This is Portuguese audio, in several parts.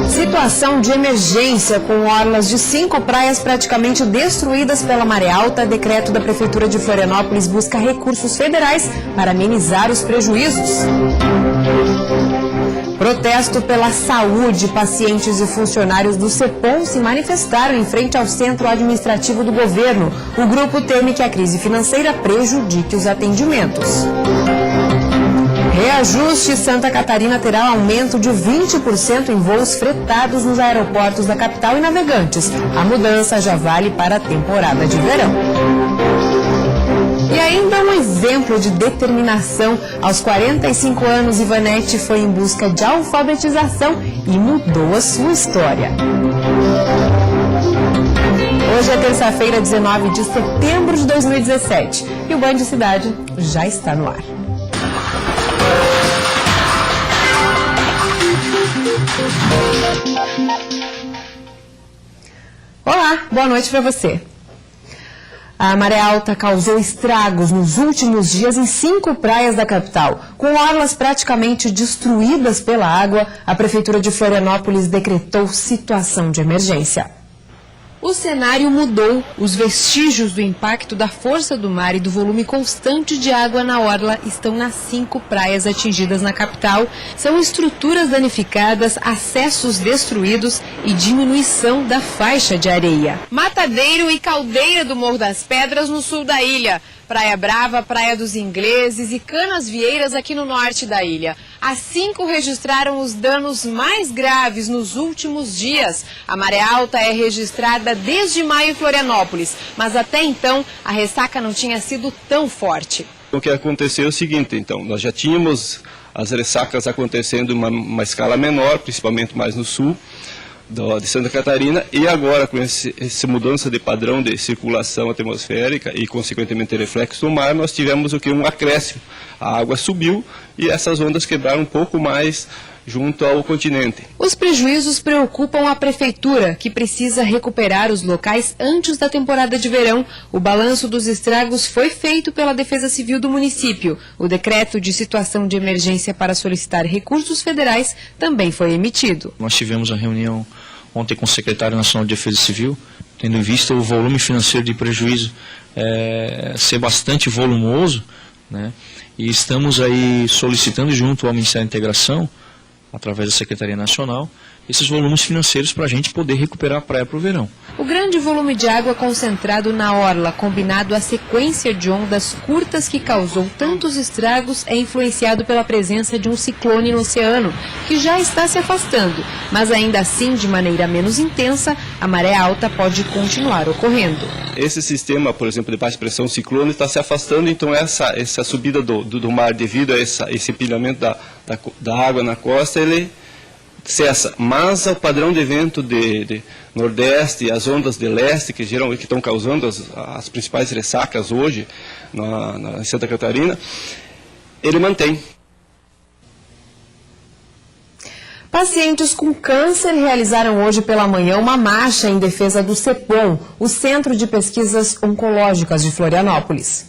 Situação de emergência com orlas de 5 praias praticamente destruídas pela maré alta. Decreto da Prefeitura de Florianópolis busca recursos federais para amenizar os prejuízos. Protesto pela saúde. Pacientes e funcionários do CEPOM se manifestaram em frente ao centro administrativo do governo. O grupo teme que a crise financeira prejudique os atendimentos. Reajuste. Santa Catarina terá aumento de 20% em voos fretados nos aeroportos da capital e navegantes. A mudança já vale para a temporada de verão. E ainda um exemplo de determinação. Aos 45 anos, Ivanete foi em busca de alfabetização e mudou a sua história. Hoje é terça-feira, 19 de setembro de 2017 e o Band Cidade já está no ar. Olá, boa noite para você. A maré alta causou estragos nos últimos dias em 5 praias da capital. Com orlas praticamente destruídas pela água, a Prefeitura de Florianópolis decretou situação de emergência. O cenário mudou. Os vestígios do impacto da força do mar e do volume constante de água na orla estão nas 5 praias atingidas na capital. São estruturas danificadas, acessos destruídos e diminuição da faixa de areia. Matadeiro e Caldeira do Morro das Pedras, no sul da ilha. Praia Brava, Praia dos Ingleses e Canasvieiras aqui no norte da ilha. As 5 registraram os danos mais graves nos últimos dias. A maré alta é registrada desde maio em Florianópolis, mas até então a ressaca não tinha sido tão forte. O que aconteceu é o seguinte, então, nós já tínhamos as ressacas acontecendo em uma escala menor, principalmente mais no sul de Santa Catarina, e agora com essa mudança de padrão de circulação atmosférica e consequentemente reflexo do mar, nós tivemos um acréscimo. A água subiu e essas ondas quebraram um pouco mais junto ao continente. Os prejuízos preocupam a Prefeitura, que precisa recuperar os locais antes da temporada de verão. O balanço dos estragos foi feito pela Defesa Civil do município. O decreto de situação de emergência para solicitar recursos federais também foi emitido. Nós tivemos a reunião ontem com o Secretário Nacional de Defesa Civil, tendo em vista o volume financeiro de prejuízo ser bastante volumoso, né? E estamos aí solicitando junto ao Ministério da Integração, através da Secretaria Nacional, esses volumes financeiros para a gente poder recuperar a praia para o verão. O grande volume de água concentrado na orla, combinado à sequência de ondas curtas que causou tantos estragos, é influenciado pela presença de um ciclone no oceano, que já está se afastando, mas ainda assim, de maneira menos intensa, a maré alta pode continuar ocorrendo. Esse sistema, por exemplo, de baixa pressão ciclone está se afastando, então essa subida do mar devido a esse empilhamento da água na costa, ele cessa, mas o padrão de vento de nordeste e as ondas de leste que estão causando as principais ressacas hoje na Santa Catarina, ele mantém. Pacientes com câncer realizaram hoje pela manhã uma marcha em defesa do CEPOM, o Centro de Pesquisas Oncológicas de Florianópolis.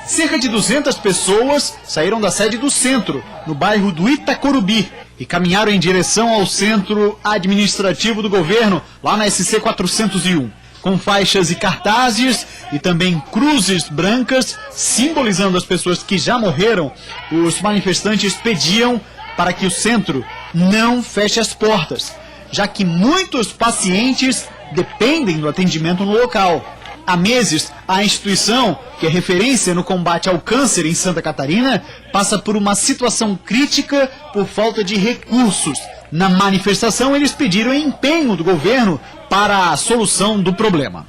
Cerca de 200 pessoas saíram da sede do centro, no bairro do Itacorubi, e caminharam em direção ao centro administrativo do governo, lá na SC 401. Com faixas e cartazes e também cruzes brancas, simbolizando as pessoas que já morreram, os manifestantes pediam para que o centro não feche as portas, já que muitos pacientes dependem do atendimento no local. Há meses, a instituição, que é referência no combate ao câncer em Santa Catarina, passa por uma situação crítica por falta de recursos. Na manifestação, eles pediram empenho do governo para a solução do problema.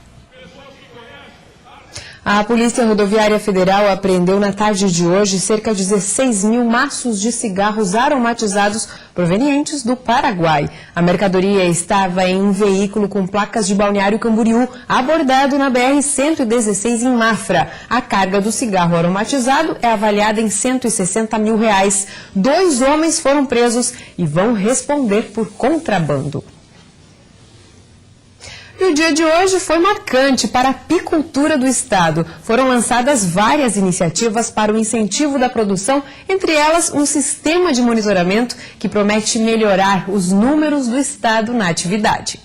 A Polícia Rodoviária Federal apreendeu na tarde de hoje cerca de 16 mil maços de cigarros aromatizados provenientes do Paraguai. A mercadoria estava em um veículo com placas de Balneário Camboriú, abordado na BR-116 em Mafra. A carga do cigarro aromatizado é avaliada em R$160 mil. 2 homens foram presos e vão responder por contrabando. E o dia de hoje foi marcante para a apicultura do estado. Foram lançadas várias iniciativas para o incentivo da produção, entre elas um sistema de monitoramento que promete melhorar os números do estado na atividade.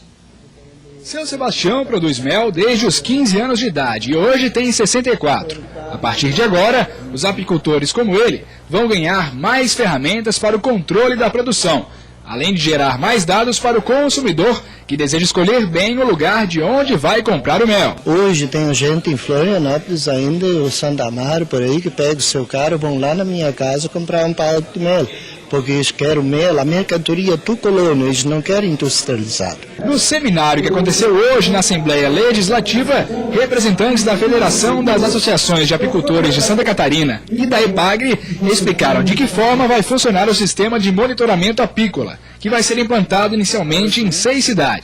Seu Sebastião produz mel desde os 15 anos de idade e hoje tem 64. A partir de agora, os apicultores como ele vão ganhar mais ferramentas para o controle da produção, além de gerar mais dados para o consumidor que deseja escolher bem o lugar de onde vai comprar o mel. Hoje tem gente em Florianópolis ainda, o Santa Amaro por aí, que pega o seu carro, vão lá na minha casa comprar um pau de mel. Porque eles querem mel, a mercadoria do colono, eles não querem industrializado. No seminário que aconteceu hoje na Assembleia Legislativa, representantes da Federação das Associações de Apicultores de Santa Catarina e da EPAGRE explicaram de que forma vai funcionar o sistema de monitoramento apícola, que vai ser implantado inicialmente em 6 cidades.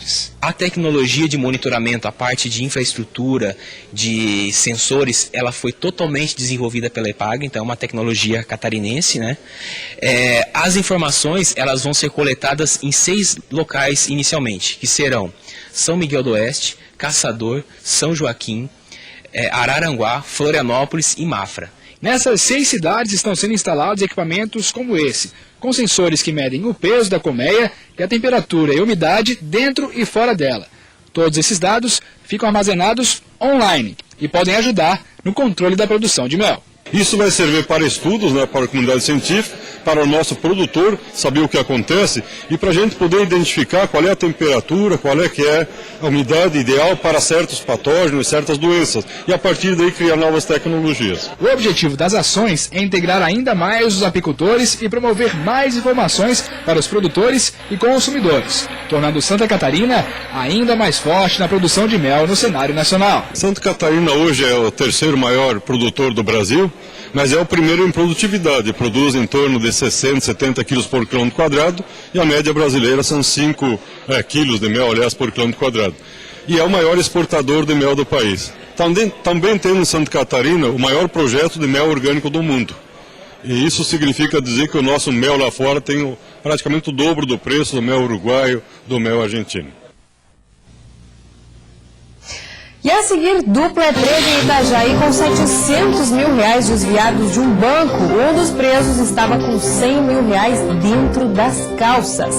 A tecnologia de monitoramento, a parte de infraestrutura, de sensores, ela foi totalmente desenvolvida pela EPAGRE, então é uma tecnologia catarinense, né? As informações, elas vão ser coletadas em 6 locais inicialmente, que serão São Miguel do Oeste, Caçador, São Joaquim, Araranguá, Florianópolis e Mafra. Nessas 6 cidades estão sendo instalados equipamentos como esse, com sensores que medem o peso da colmeia e a temperatura e a umidade dentro e fora dela. Todos esses dados ficam armazenados online e podem ajudar no controle da produção de mel. Isso vai servir para estudos, né, para a comunidade científica, para o nosso produtor saber o que acontece e para a gente poder identificar qual é a temperatura, qual é que é a umidade ideal para certos patógenos, certas doenças e a partir daí criar novas tecnologias. O objetivo das ações é integrar ainda mais os apicultores e promover mais informações para os produtores e consumidores, tornando Santa Catarina ainda mais forte na produção de mel no cenário nacional. Santa Catarina hoje é o 3º maior produtor do Brasil, mas é o primeiro em produtividade, produz em torno de 60, 70 quilos por quilômetro quadrado e a média brasileira são 5 quilos de mel, aliás, por quilômetro quadrado. E é o maior exportador de mel do país. Também tem em Santa Catarina o maior projeto de mel orgânico do mundo. E isso significa dizer que o nosso mel lá fora tem praticamente o dobro do preço do mel uruguaio, do mel argentino. E a seguir, dupla é presa em Itajaí com R$700 mil desviados de um banco. Um dos presos estava com R$100 mil dentro das calças.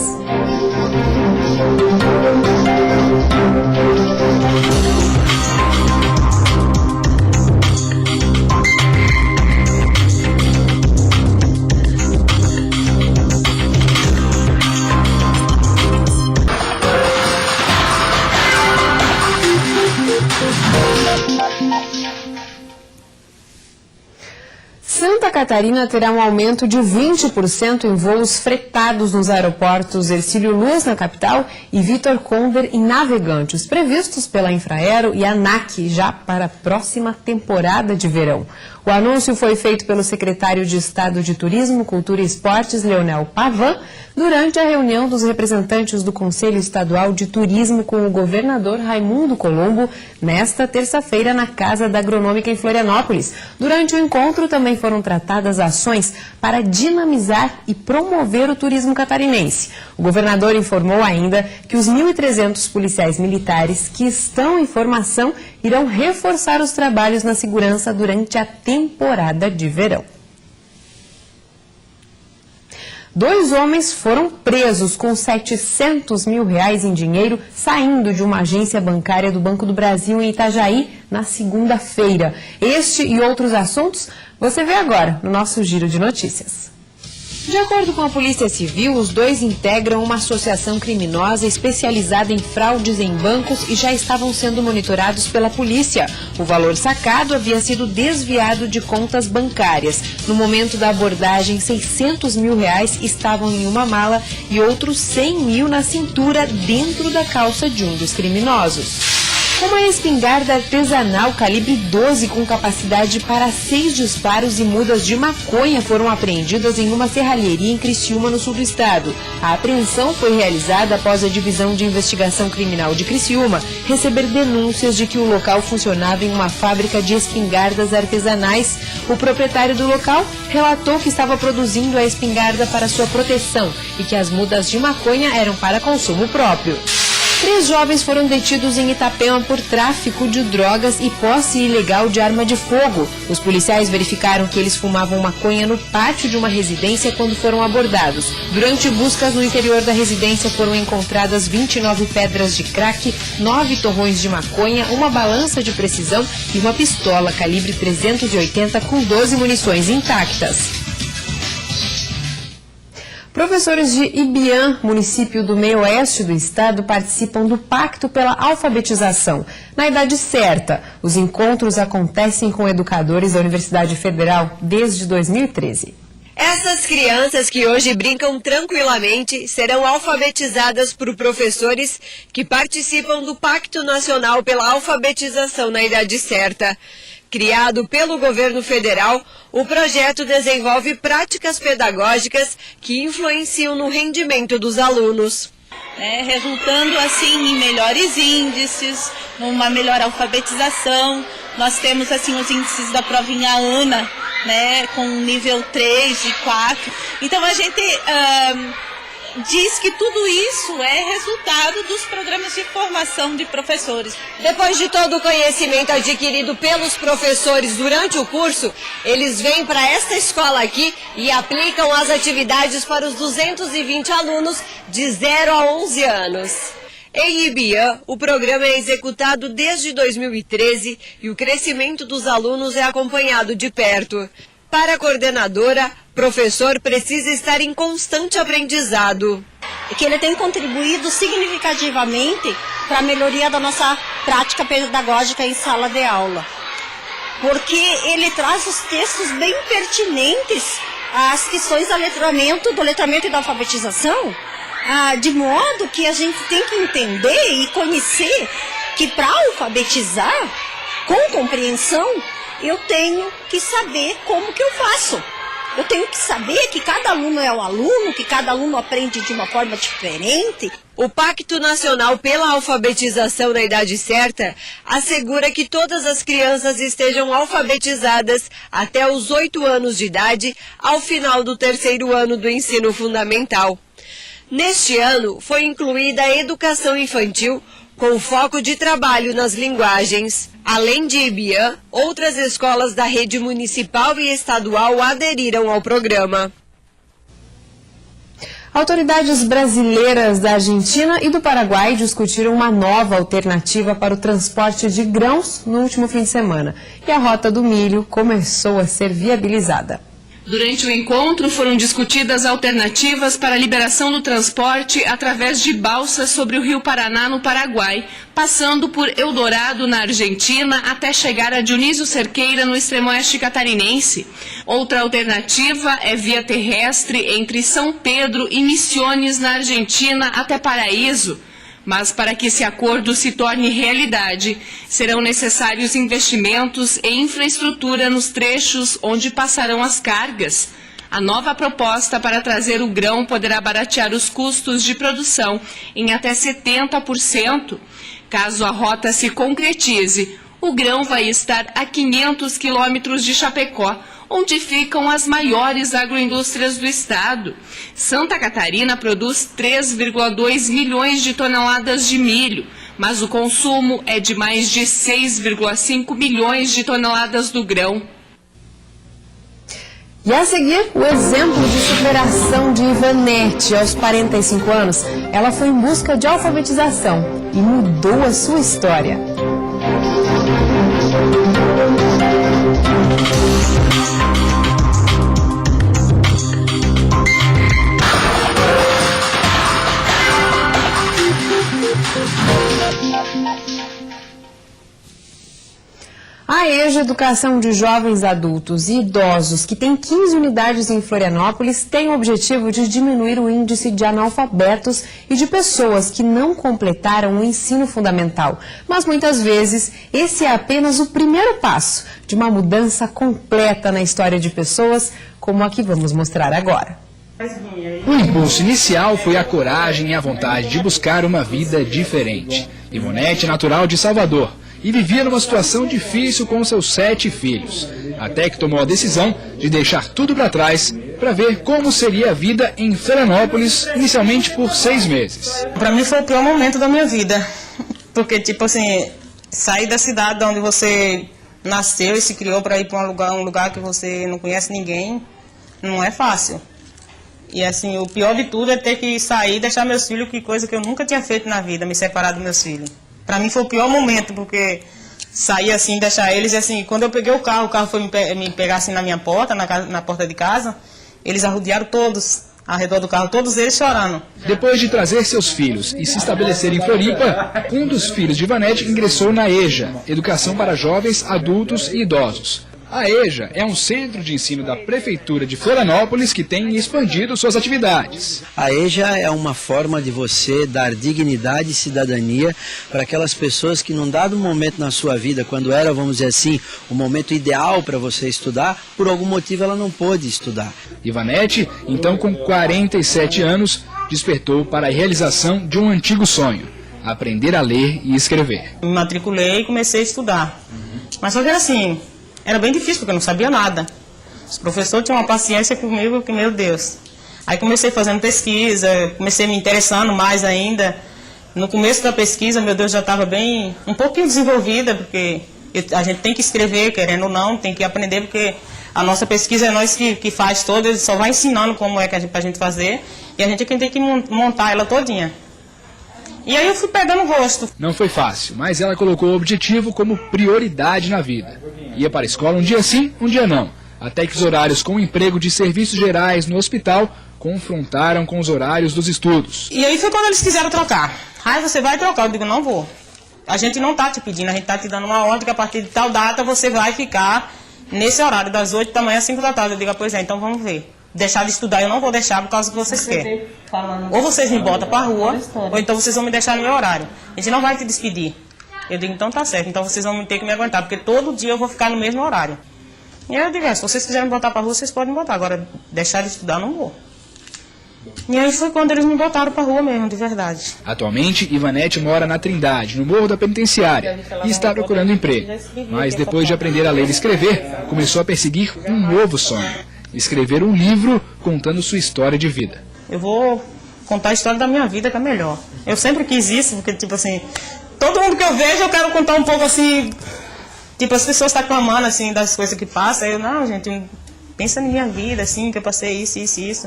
Santa Catarina terá um aumento de 20% em voos fretados nos aeroportos Hercílio Luz, na capital, e Vitor Conder, em Navegantes, previstos pela Infraero e ANAC já para a próxima temporada de verão. O anúncio foi feito pelo secretário de Estado de Turismo, Cultura e Esportes, Leonel Pavan, durante a reunião dos representantes do Conselho Estadual de Turismo com o governador Raimundo Colombo, nesta terça-feira na Casa da Agronômica em Florianópolis. Durante o encontro também foram tratadas ações para dinamizar e promover o turismo catarinense. O governador informou ainda que os 1.300 policiais militares que estão em formação irão reforçar os trabalhos na segurança durante a temporada de verão. 2 homens foram presos com R$700 mil em dinheiro saindo de uma agência bancária do Banco do Brasil em Itajaí na segunda-feira. Este e outros assuntos você vê agora no nosso Giro de Notícias. De acordo com a Polícia Civil, os 2 integram uma associação criminosa especializada em fraudes em bancos e já estavam sendo monitorados pela polícia. O valor sacado havia sido desviado de contas bancárias. No momento da abordagem, R$600 mil estavam em uma mala e outros 100 mil na cintura dentro da calça de um dos criminosos. Uma espingarda artesanal calibre 12 com capacidade para 6 disparos e mudas de maconha foram apreendidas em uma serralheria em Criciúma, no sul do estado. A apreensão foi realizada após a Divisão de Investigação Criminal de Criciúma receber denúncias de que o local funcionava em uma fábrica de espingardas artesanais. O proprietário do local relatou que estava produzindo a espingarda para sua proteção e que as mudas de maconha eram para consumo próprio. 3 jovens foram detidos em Itapema por tráfico de drogas e posse ilegal de arma de fogo. Os policiais verificaram que eles fumavam maconha no pátio de uma residência quando foram abordados. Durante buscas no interior da residência foram encontradas 29 pedras de crack, 9 torrões de maconha, uma balança de precisão e uma pistola calibre 380 com 12 munições intactas. Professores de Ibiã, município do meio-oeste do estado, participam do Pacto pela Alfabetização. Na idade certa, os encontros acontecem com educadores da Universidade Federal desde 2013. Essas crianças que hoje brincam tranquilamente serão alfabetizadas por professores que participam do Pacto Nacional pela Alfabetização na idade certa. Criado pelo governo federal, o projeto desenvolve práticas pedagógicas que influenciam no rendimento dos alunos. Resultando assim em melhores índices, numa melhor alfabetização. Nós temos assim os índices da provinha ANA, com nível 3 e 4. Então a gente diz que tudo isso é resultado dos programas de formação de professores. Depois de todo o conhecimento adquirido pelos professores durante o curso, eles vêm para esta escola aqui e aplicam as atividades para os 220 alunos de 0 a 11 anos. Em Ibiã, o programa é executado desde 2013 e o crescimento dos alunos é acompanhado de perto. Para a coordenadora, professor precisa estar em constante aprendizado. Que ele tem contribuído significativamente para a melhoria da nossa prática pedagógica em sala de aula. Porque ele traz os textos bem pertinentes às questões do letramento e da alfabetização, de modo que a gente tem que entender e conhecer que para alfabetizar com compreensão, eu tenho que saber como que eu faço. Eu tenho que saber que cada aluno é um aluno, que cada aluno aprende de uma forma diferente. O Pacto Nacional pela Alfabetização na idade certa assegura que todas as crianças estejam alfabetizadas até os 8 anos de idade, ao final do 3º ano do ensino fundamental. Neste ano, foi incluída a educação infantil, com foco de trabalho nas linguagens. Além de Ibiã, outras escolas da rede municipal e estadual aderiram ao programa. Autoridades brasileiras da Argentina e do Paraguai discutiram uma nova alternativa para o transporte de grãos no último fim de semana. E a Rota do Milho começou a ser viabilizada. Durante o encontro foram discutidas alternativas para a liberação do transporte através de balsas sobre o Rio Paraná, no Paraguai, passando por Eldorado, na Argentina, até chegar a Dionísio Cerqueira, no extremo-oeste catarinense. Outra alternativa é via terrestre entre São Pedro e Misiones, na Argentina, até Paraíso. Mas para que esse acordo se torne realidade, serão necessários investimentos e infraestrutura nos trechos onde passarão as cargas. A nova proposta para trazer o grão poderá baratear os custos de produção em até 70%. Caso a rota se concretize, o grão vai estar a 500 quilômetros de Chapecó, onde ficam as maiores agroindústrias do estado. Santa Catarina produz 3,2 milhões de toneladas de milho, mas o consumo é de mais de 6,5 milhões de toneladas do grão. E a seguir, o exemplo de superação de Ivanete. Aos 45 anos, ela foi em busca de alfabetização e mudou a sua história. A EJA Educação de Jovens Adultos e Idosos, que tem 15 unidades em Florianópolis, tem o objetivo de diminuir o índice de analfabetos e de pessoas que não completaram o ensino fundamental. Mas muitas vezes esse é apenas o primeiro passo de uma mudança completa na história de pessoas, como a que vamos mostrar agora. O impulso inicial foi a coragem e a vontade de buscar uma vida diferente. Ivonete é natural de Salvador e vivia numa situação difícil com seus 7 filhos. Até que tomou a decisão de deixar tudo para trás para ver como seria a vida em Florianópolis, inicialmente por 6 meses. Para mim foi o pior momento da minha vida, porque tipo assim, sair da cidade onde você nasceu e se criou para ir para um lugar que você não conhece ninguém, não é fácil. E assim, o pior de tudo é ter que sair e deixar meus filhos, que coisa que eu nunca tinha feito na vida, me separar dos meus filhos. Para mim foi o pior momento, porque sair assim, deixar eles, e assim, quando eu peguei o carro foi me pegar assim na minha porta, na porta de casa, eles arrodearam todos, ao redor do carro, todos eles chorando. Depois de trazer seus filhos e se estabelecer em Floripa, um dos filhos de Ivanete ingressou na EJA, Educação para Jovens, Adultos e Idosos. A EJA é um centro de ensino da Prefeitura de Florianópolis que tem expandido suas atividades. A EJA é uma forma de você dar dignidade e cidadania para aquelas pessoas que num dado momento na sua vida, quando era, vamos dizer assim, o momento ideal para você estudar, por algum motivo ela não pôde estudar. Ivanete, então com 47 anos, despertou para a realização de um antigo sonho: aprender a ler e escrever. Me matriculei e comecei a estudar. Mas só que era assim, era bem difícil, porque eu não sabia nada. Os professores tinham uma paciência comigo que, meu Deus. Aí comecei fazendo pesquisa, comecei me interessando mais ainda. No começo da pesquisa, meu Deus, já estava bem, um pouquinho desenvolvida, porque a gente tem que escrever, querendo ou não, tem que aprender, porque a nossa pesquisa é nós que faz toda, ele só vai ensinando como é que pra gente fazer, e a gente é quem tem que montar ela todinha. E aí eu fui pegando gosto. Não foi fácil, mas ela colocou o objetivo como prioridade na vida. Ia para a escola um dia sim, um dia não. Até que os horários com o emprego de serviços gerais no hospital confrontaram com os horários dos estudos. E aí foi quando eles quiseram trocar. Aí você vai trocar, eu digo, não vou. A gente não está te pedindo, a gente está te dando uma ordem que a partir de tal data você vai ficar nesse horário, das 8 da manhã às 5 da tarde. Eu digo, pois é, então vamos ver. Deixar de estudar eu não vou deixar por causa que vocês querem. Ou vocês me botam para a rua, ou então vocês vão me deixar no meu horário. A gente não vai te despedir. Eu digo, então tá certo, então vocês vão ter que me aguentar, porque todo dia eu vou ficar no mesmo horário. E aí eu digo, se vocês quiserem me botar para a rua, vocês podem me botar. Agora, deixar de estudar, eu não vou. E aí foi quando eles me botaram para a rua mesmo, de verdade. Atualmente, Ivanete mora na Trindade, no Morro da Penitenciária, e está procurando emprego. Mas depois de aprender a ler e escrever, começou a perseguir um novo sonho: escrever um livro contando sua história de vida. Eu vou contar a história da minha vida, que é melhor. Eu sempre quis isso, porque, tipo assim, todo mundo que eu vejo, eu quero contar um pouco assim, tipo, as pessoas estão clamando, assim, das coisas que passam. Aí eu, não, gente, pensa na minha vida, assim, que eu passei isso, isso, isso.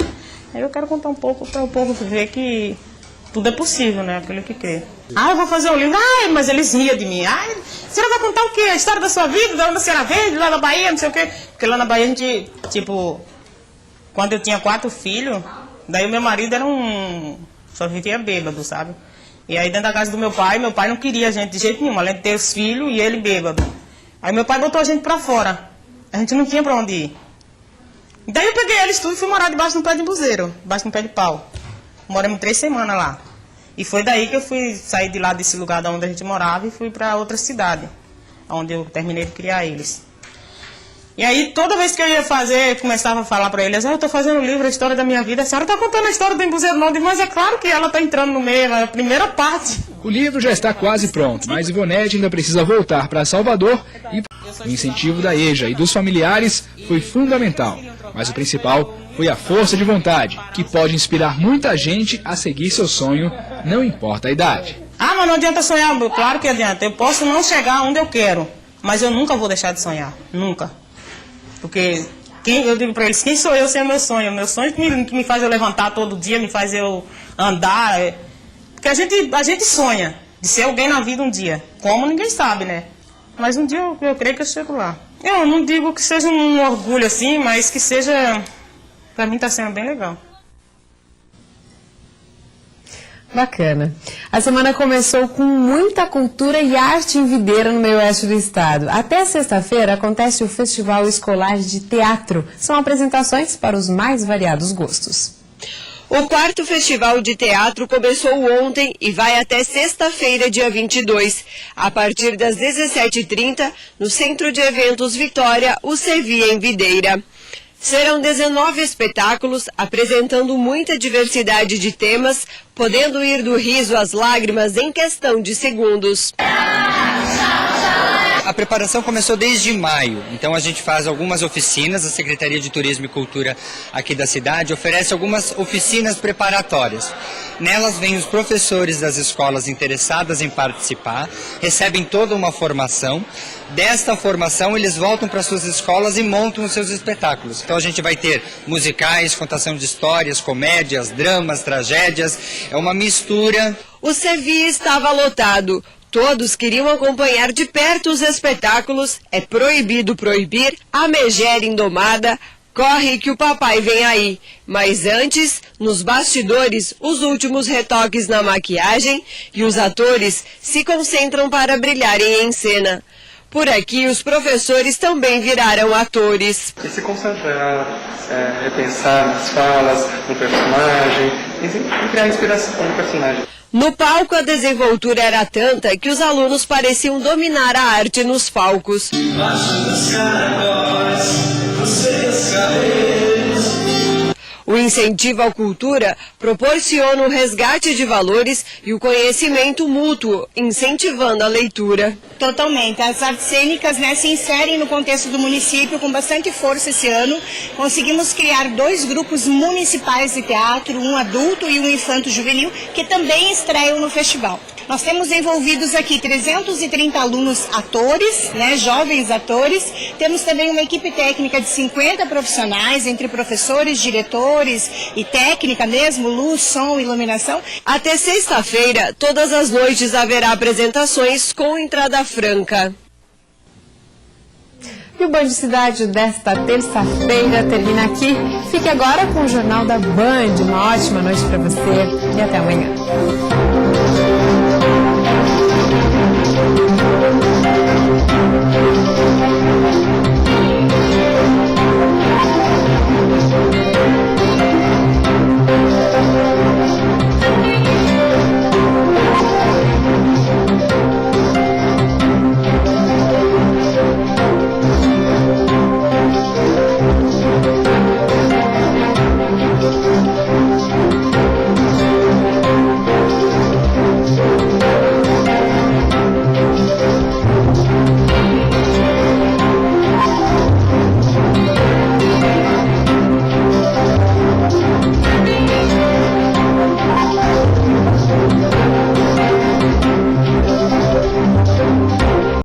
Aí eu quero contar um pouco para o povo ver que tudo é possível, né, aquele que crê. Ah, eu vou fazer um livro. Ah, mas eles riam de mim. Ah, a senhora vai contar o quê? A história da sua vida, da onde a senhora veio, lá na Bahia, não sei o quê. Porque lá na Bahia a gente, tipo, quando eu tinha 4 filhos, daí o meu marido era só vivia bêbado, sabe? E aí dentro da casa do meu pai não queria a gente de jeito nenhum, além de ter os filhos e ele bêbado. Aí meu pai botou a gente pra fora. A gente não tinha pra onde ir. Daí eu peguei eles tudo e fui morar debaixo de um pé de buzeiro, debaixo de um pé de pau. Moramos 3 semanas lá. E foi daí que eu fui sair de lá desse lugar de onde a gente morava e fui pra outra cidade, onde eu terminei de criar eles. E aí, toda vez que eu ia fazer, começava a falar para eles, eu estou fazendo um livro, a história da minha vida, a senhora está contando a história do Embuzeiro não, mas é claro que ela está entrando no meio, é a primeira parte. O livro já está quase pronto, mas Ivonete ainda precisa voltar para Salvador e o incentivo da EJA e dos familiares foi fundamental. Mas o principal foi a força de vontade, que pode inspirar muita gente a seguir seu sonho, não importa a idade. Ah, mas não adianta sonhar, claro que adianta, eu posso não chegar onde eu quero, mas eu nunca vou deixar de sonhar, nunca. Porque eu digo para eles, quem sou eu sem o meu sonho? O meu sonho que me faz eu levantar todo dia, me faz eu andar. Porque a gente sonha de ser alguém na vida um dia. Como ninguém sabe, né? Mas um dia eu creio que eu chego lá. Eu não digo que seja um orgulho assim, mas que seja... Para mim está sendo bem legal. Bacana. A semana começou com muita cultura e arte em Videira, no meio oeste do estado. Até sexta-feira acontece o Festival Escolar de Teatro. São apresentações para os mais variados gostos. O 4º Festival de Teatro começou ontem e vai até sexta-feira, dia 22. A partir das 17h30, no Centro de Eventos Vitória, o Servia em Videira. Serão 19 espetáculos, apresentando muita diversidade de temas, podendo ir do riso às lágrimas em questão de segundos. a preparação começou desde maio, então a gente faz algumas oficinas, a Secretaria de Turismo e Cultura aqui da cidade oferece algumas oficinas preparatórias. Nelas vêm os professores das escolas interessadas em participar, recebem toda uma formação. Desta formação eles voltam para suas escolas e montam os seus espetáculos. Então a gente vai ter musicais, contação de histórias, comédias, dramas, tragédias, é uma mistura. O Sevi estava lotado. Todos queriam acompanhar de perto os espetáculos. É proibido proibir, a megera indomada, corre que o papai vem aí. Mas antes, nos bastidores, os últimos retoques na maquiagem e os atores se concentram para brilharem em cena. Por aqui, os professores também viraram atores. E se concentrar, repensar nas falas, no personagem, e criar inspiração no personagem. No palco, a desenvoltura era tanta que os alunos pareciam dominar a arte nos palcos. O incentivo à cultura proporciona o resgate de valores e o conhecimento mútuo, incentivando a leitura. Totalmente. As artes cênicas, se inserem no contexto do município com bastante força esse ano. Conseguimos criar 2 grupos municipais de teatro, um adulto e um infanto-juvenil, que também estreiam no festival. Nós temos envolvidos aqui 330 alunos atores, jovens atores. Temos também uma equipe técnica de 50 profissionais, entre professores, diretores e técnica mesmo, luz, som, iluminação. Até sexta-feira, todas as noites haverá apresentações com entrada franca. E o Band Cidade desta terça-feira termina aqui. Fique agora com o Jornal da Band. Uma ótima noite para você e até amanhã.